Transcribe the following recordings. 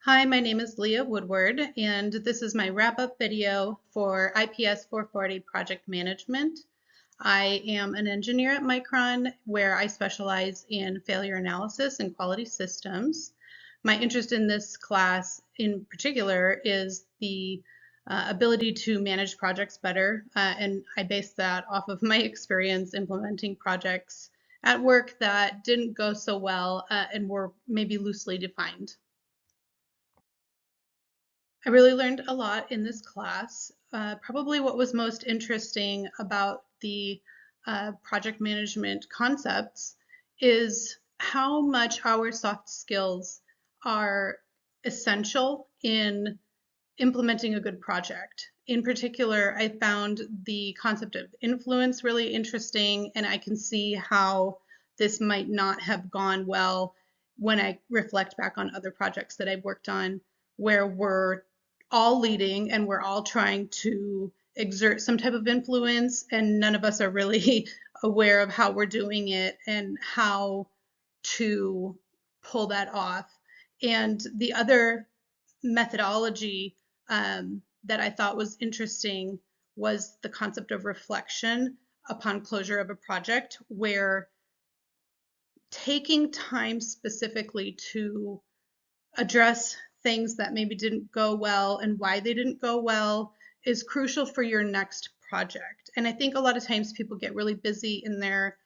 Hi, my name is Leah Woodward, and this is my wrap-up video for IPS 440 Project Management. I am an engineer at Micron, where I specialize in failure analysis and quality systems. My interest in this class in particular is the ability to manage projects better, and I base that off of my experience implementing projects at work that didn't go so well and were maybe loosely defined. I really learned a lot in this class. Probably what was most interesting about the project management concepts is how much our soft skills are essential in implementing a good project. In particular, I found the concept of influence really interesting, and I can see how this might not have gone well when I reflect back on other projects that I've worked on where we're all leading and we're all trying to exert some type of influence, and none of us are really aware of how we're doing it and how to pull that off. And the other methodology that I thought was interesting was the concept of reflection upon closure of a project, where taking time specifically to address things that maybe didn't go well and why they didn't go well is crucial for your next project. And I think a lot of times people get really busy in their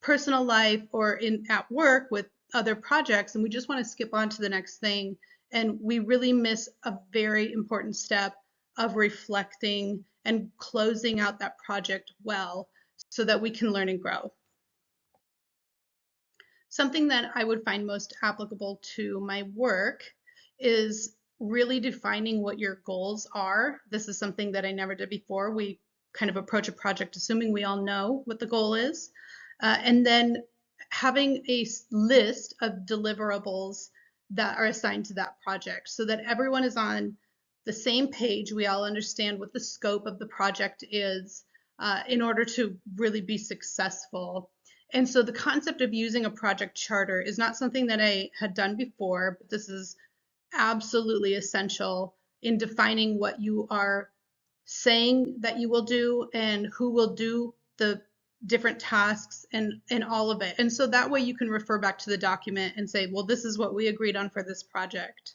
personal life or at work with other projects, and we just want to skip on to the next thing, and we really miss a very important step of reflecting and closing out that project well so that we can learn and grow. Something that I would find most applicable to my work is really defining what your goals are. This is something that I never did before. We kind of approach a project assuming we all know what the goal is, and then having a list of deliverables that are assigned to that project so that everyone is on the same page. We all understand what the scope of the project is in order to really be successful. And so the concept of using a project charter is not something that I had done before, but this is absolutely essential in defining what you are saying that you will do and who will do the different tasks and all of it. And so that way you can refer back to the document and say, well, this is what we agreed on for this project.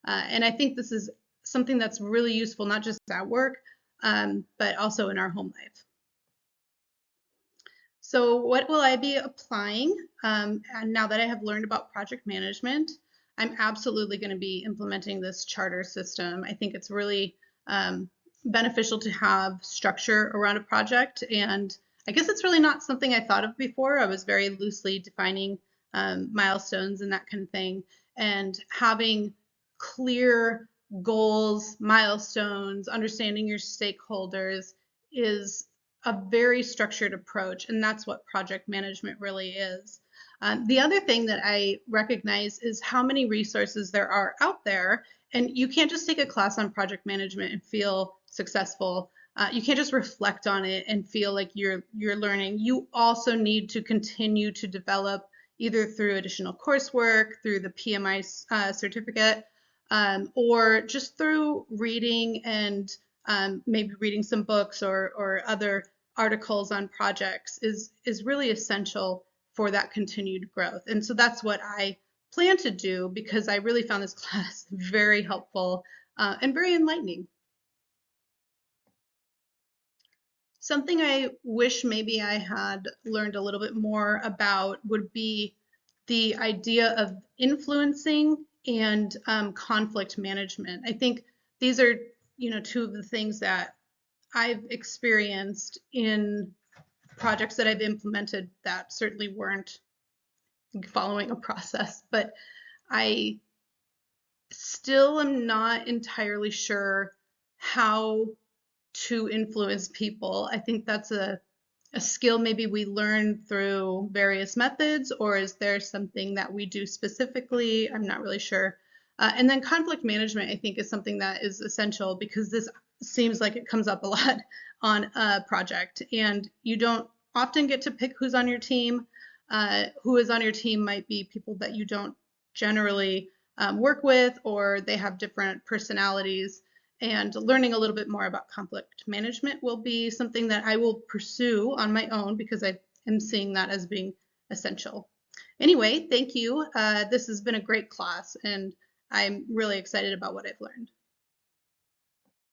And I think this is something that's really useful, not just at work, but also in our home life. So what will I be applying? And now that I have learned about project management, I'm absolutely going to be implementing this charter system. I think it's really beneficial to have structure around a project, and I guess it's really not something I thought of before. I was very loosely defining milestones and that kind of thing, and having clear goals, milestones, understanding your stakeholders is a very structured approach, and that's what project management really is. The other thing that I recognize is how many resources there are out there, and you can't just take a class on project management and feel successful. You can't just reflect on it and feel like you're learning. You also need to continue to develop either through additional coursework, through the PMI certificate, or just through reading and maybe reading some books or other articles on projects is really essential for that continued growth. And so that's what I plan to do, because I really found this class very helpful and very enlightening. Something I wish maybe I had learned a little bit more about would be the idea of influencing and conflict management. I think these are, two of the things that I've experienced in projects that I've implemented that certainly weren't following a process, but I still am not entirely sure how to influence people. I think that's a skill maybe we learn through various methods, or is there something that we do specifically? I'm not really sure. And then conflict management, I think, is something that is essential, because this seems like it comes up a lot on a project, and you don't often get to pick who's on your team. Who is on your team might be people that you don't generally work with, or they have different personalities. And learning a little bit more about conflict management will be something that I will pursue on my own because I am seeing that as being essential. Anyway, thank you. This has been a great class, and I'm really excited about what I've learned.